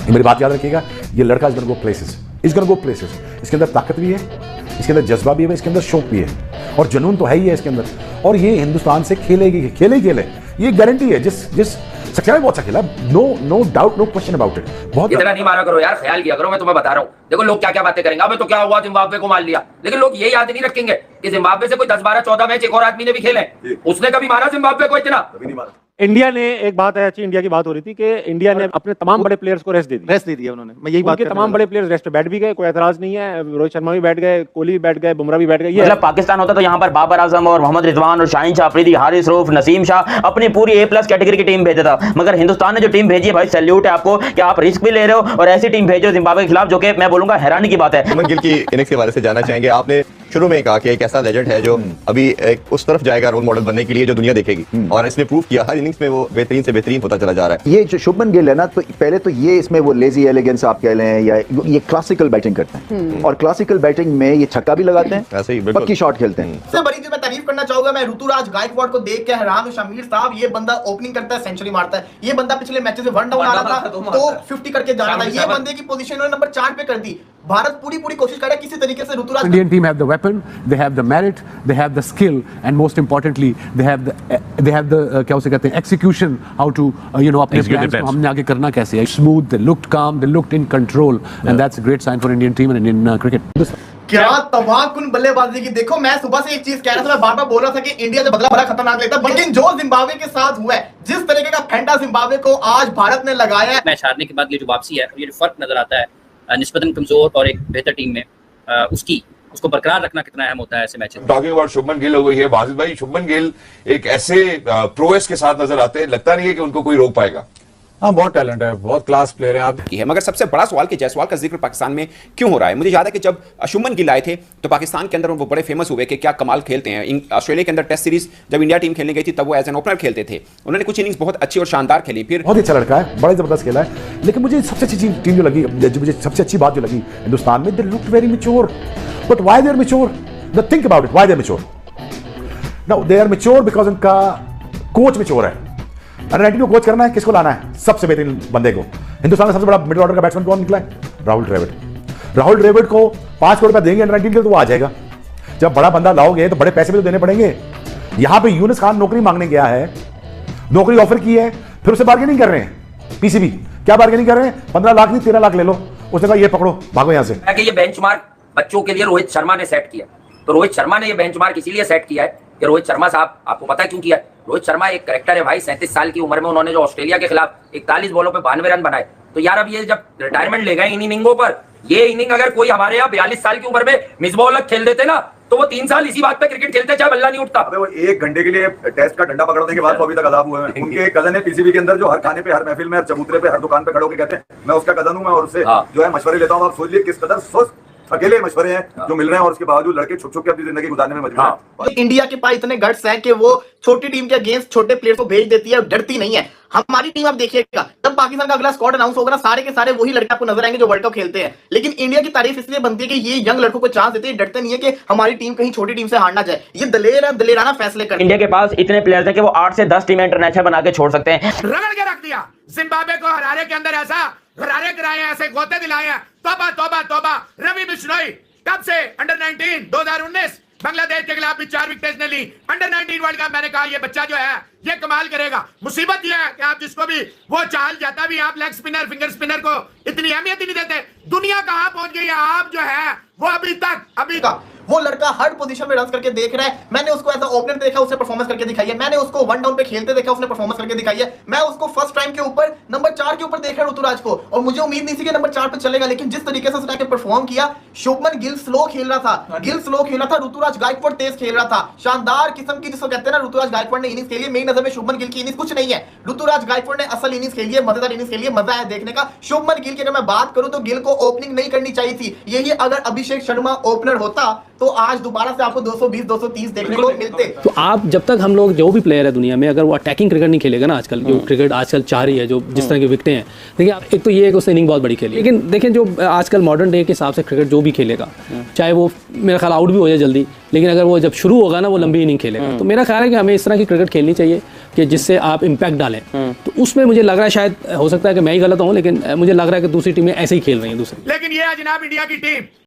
मेरी बात याद रखिएगा, ये लड़का is gonna go places, is gonna go places. इसके अंदर ताकत भी है, इसके अंदर जज्बा भी है, इसके अंदर शौक भी है और जुनून तो है ही है इसके अंदर, और ये हिंदुस्तान से खेलेगी, खेले ये गारंटी है। जिस सच्चाई में बहुत अच्छा खेला, no doubt, no question about it. बहुत इतना नहीं मारा करो यार, ख्याल किया करो, मैं तुम्हें बता रहा हूँ। देखो लोग क्या क्या बातें करेंगे, अबे तो क्या हुआ जिम्बाब्वे को मार लिया, लेकिन लोग ये याद नहीं रखेंगे कि जिम्बाब्वे से कोई 10, 12, 14 मैच एक और आदमी ने भी खेले, उसने कभी मारा जिम्बाब्वे को इतना? कभी नहीं मारा। इंडिया ने एक बात है अच्छी, इंडिया की बात हो रही थी कि इंडिया ने अपने तमाम बड़े प्लेयर्स को रेस्ट दे दिया उन्होंने। मैं यही बात, तमाम बड़े प्लेयर्स रेस्ट पे बैठ भी गए, कोई एतराज नहीं है। रोहित शर्मा भी बैठ गए, कोहली भी बैठ गए, बुमराह भी बैठ गए। मतलब पाकिस्तान होता तो यहाँ पर बाबर आजम और मोहम्मद रिजवान और शाहीन शाह अफरीदी, हारिस रऊफ, नसीम शाह अपनी पूरी A+ कैटेगरी की टीम भेजा था। मगर हिंदुस्तान ने जो टीम भेजी है भाई, सैल्यूट है आपको कि आप रिस्क भी ले रहे हो और ऐसी टीम भेज रहे हो जिम्बाब्वे के खिलाफ, जो कि मैं बोलूंगा हैरानी की बात है। शुभमन गिल की इनिंग्स के बारे से जानना चाहेंगे। आपने शुरू में कहा कि एक ऐसा लेजेंड है जो अभी एक उस तरफ जाएगा रोल मॉडल बनने के लिए जो दुनिया देखेगी, और इसने प्रूव किया हर इनिंग्स में वो बेहतरीन से बेहतरीन होता चला जा रहा है। ये जो शुभमन गिल है ना, तो पहले तो ये इसमें वो लेजी एलिगेंस आप कह लें या ये क्लासिकल बैटिंग करते हैं, और क्लासिकल बैटिंग में ये छक्का भी लगाते हैं, ऐसे ही पक्की शॉट खेलते हैं। सबसे बड़ी चीज मैं तारीफ करना चाहूंगा, मैं ऋतुराज गायकवाड़ को देख के हैरान हूं। शमीर साहब, ये बंदा ओपनिंग करता है, सेंचुरी मारता है। ये बंदा पिछले मैचेस में 1 डाउन आ रहा था तो 50 करके जा रहा था। ये बंदे की पोजीशन उन्होंने नंबर 4 पे कर दी। भारत पूरी कोशिश कर रहा है किसी तरीके से Rituraj. Indian team have the weapon, they have the merit, they have the skill, and most importantly they have the क्या उसे कहते हैं, execution, how to अपने plans को हमने आगे करना कैसे है। Smooth, they looked calm, they looked in control, and that's a great sign for Indian team and Indian cricket. क्या तबाहकुन बल्लेबाजी की। देखो मैं सुबह से एक चीज कह रहा था, मैं बार-बार बोल रहा था कि इंडिया जो बदला बड़ा खतरनाक लेता है, लेकिन जो जिम्बाब्वे के साथ हुआ है, जिस तरीके का फेंटा जिम्बाब्वे को आज भारत ने लगाया है, मैच हारने के बाद ये जो वापसी है, ये जो फर्क नजर आता है निस्बतन कमजोर और एक बेहतर टीम में, उसको बरकरार रखना कितना अहम होता है ऐसे मैच में। टॉकिंग अबाउट शुभमन गिल हो गई है वाजिद भाई, शुभमन गिल एक ऐसे प्रोएस के साथ नजर आते हैं, लगता नहीं है कि उनको कोई रोक पाएगा। हाँ, बहुत टैलेंट है, बहुत क्लास प्लेयर है आप की है। मगर सबसे बड़ा सवाल कि जायसवाल का जिक्र पाकिस्तान में क्यों हो रहा है। मुझे याद है कि जब शुभमन गिल आए थे तो पाकिस्तान के अंदर वो बड़े फेमस हुए कि क्या कमाल खेलते हैं। ऑस्ट्रेलिया के अंदर टेस्ट सीरीज जब इंडिया टीम खेलने गई थी तब वो एज एन ओपनर खेलते थे। उन्होंने कुछ इनिंग्स बहुत अच्छी और शानदार खेली। फिर बहुत अच्छा लड़का है, बड़ा जबरदस्त खेला है, लेकिन मुझे सबसे अच्छी टीम जो लगी, मुझे सबसे अच्छी बात जो लगी हिंदुस्तान में, they looked very mature. But why they are mature? Think about it, why they are mature? Now they are mature because उनका कोच मैच्योर है। अंडर-19 को कोच करना है, किसको लाना है? सबसे बेहतरीन बंदे को। हिंदुस्तान का सबसे बड़ा मिडिल ऑर्डर का बैट्समैन कौन निकला है? राहुल द्रविड़। राहुल द्रविड़ को 5 करोड़ रुपया देंगे अंडर-19 के तो वो आ जाएगा। जब बड़ा बंदा लाओगे तो बड़े पैसे भी तो देने पड़ेंगे। यहां पे यूनुस खान नौकरी मांगने गया है, नौकरी ऑफर की है, फिर उससे बार्गेनिंग कर रहे हैं। पीसीबी क्या बार्गेनिंग कर रहे हैं? 15 लाख नहीं 13 लाख ले लो। उसने कहा ये पकड़ो, भागो यहां से। ये बेंचमार्क बच्चों के लिए रोहित शर्मा ने सेट किया। तो रोहित शर्मा ने ये बेंचमार्क इसीलिए सेट किया है कि रोहित शर्मा साहब, आपको पता है क्यों किया है? रोहित शर्मा एक कैरेक्टर है भाई। 37 साल की उम्र में उन्होंने जो ऑस्ट्रेलिया के खिलाफ 41 बॉलों पे 92 रन बनाए, तो यार अब ये जब रिटायरमेंट ले गए इन इनिंगों पर, ये इनिंग अगर कोई हमारे यहाँ 42 साल की उम्र में मिसबा उल हक खेल देते ना, तो वो 3 साल इसी बात पे क्रिकेट खेलते चाहे बल्ला नहीं उठता। वो 1 घंटे के लिए टेस्ट का डंडा पकड़ने के बाद तो अभी तक अजाब हुए हैं। उनके कजन है पीसीबी के अंदर, जो हर खाने पे, हर महफिल में, हर चबूतरे पे, हर दुकान पे खड़े होकर कहते हैं मैं उसका कजन हूं, मैं और उससे जो है मशवरे लेता हूं। आप सोच लीजिए किस कदर सुस्त अकेले मशवरे हैं जो मिल रहे हैं, और उसके बावजूद लड़के छुप छुप के अपनी जिंदगी गुजारने में मजबूर हैं। इंडिया के पास इतने गट्स हैं कि वो छोटी टीम के अगेंस्ट छोटे प्लेयर्स को भेज देती है, डरती नहीं है। हमारी टीम आप देखिएगा, जब पाकिस्तान का अगला स्क्वाड अनाउंस होगा ना, सारे के सारे वही लड़के आपको नजर आएंगे जो वर्ल्ड कप खेलते हैं। लेकिन इंडिया की तारीफ इसलिए बनती है कि ये यंग लड़कों को चांस देते हैं, डरते नहीं है कि हमारी टीम कहीं छोटी टीम से हार ना जाए। ये दलेराना फैसले कर। इंडिया के पास इतने प्लेयर्स हैं कि वो 8 से 10 टीमें इंटरनेशनल बना के छोड़ सकते हैं। रगड़ के रख दिया जिम्बाब्वे को, हरारे के अंदर ऐसा गरारे कराए हैं, ऐसे गोते दिलाए हैं। तौबा तौबा तौबा। रवि बिश्नोई कब से अंडर-19 2019 बांग्लादेश के खिलाफ भी 4 विकेट ने ली। अंडर-19 वर्ल्ड कप मैंने कहा ये बच्चा जो है ये कमाल करेगा। मुसीबत ये है कि आप जिसको भी वो चाल जाता भी, आप लेग स्पिनर, फिंगर स्पिनर को इतनी अहमियत ही नहीं देते। दुनिया कहां पहुंच गई है, आप जो है वो अभी तक वो लड़का हर पोजीशन में रन करके देख रहा है। मैंने उसको एज ओपनर देखा, उसने परफॉर्मेंस करके दिखाई है। मैंने उसको 1 डाउन पे खेलते देखा, उसने परफॉर्मेंस करके दिखाई है। मैं उसको फर्स्ट टाइम के ऊपर नंबर 4 के ऊपर देख रहा हूं ऋतुराज को, और मुझे उम्मीद नहीं थी कि नंबर 4 पे चलेगा, लेकिन जिस तरीके से उसने परफॉर्म किया। शुभमन गिल स्लो खेल रहा था, ऋतुराज गायकवाड़ तेज खेल रहा था। शानदार किस्म की जिसको कहते हैं ना, ऋतुराज गायकवाड़ ने इनिंग्स खेली है। मेरी नजर में शुभमन गिल की इनिंग्स कुछ नहीं है, ऋतुराज गायकवाड़ ने असल इनिंग्स खेली है, मजेदार इनिंग्स खेली है, मजा है देखने का। शुभमन गिल की अगर मैं बात करूं तो गिल को ओपनिंग नहीं करनी चाहिए थी। यही अगर अभिषेक शर्मा ओपनर होता तो आज दोबारा से आपको 220 230 देखने को मिलते। तो आप जब तक हम लोग जो भी प्लेयर है दुनिया में, अगर वो अटैकिंग क्रिकेट नहीं खेलेगा ना, आजकल जो क्रिकेट आजकल चाह रही है, जो जिस तरह की विकेटें हैं, देखिए एक तो ये है कि उसने इनिंग बहुत बड़ी खेली, लेकिन देखें जो आजकल मॉडर्न डे के हिसाब से क्रिकेट जो भी खेलेगा, चाहे वो मेरा ख्याल आउट भी हो जाए जल्दी, लेकिन अगर वो जब शुरू होगा ना वो लंबी इनिंग खेलेगा। तो मेरा ख्याल है कि हमें इस तरह की क्रिकेट खेलनी चाहिए कि जिससे आप इम्पैक्ट डालें, तो उसमें मुझे लग रहा है शायद हो सकता है कि मैं ही गलत हूँ, लेकिन मुझे लग रहा है कि दूसरी टीमें ऐसे ही खेल रही हैं दूसरी। लेकिन ये है जनाब इंडिया की टीम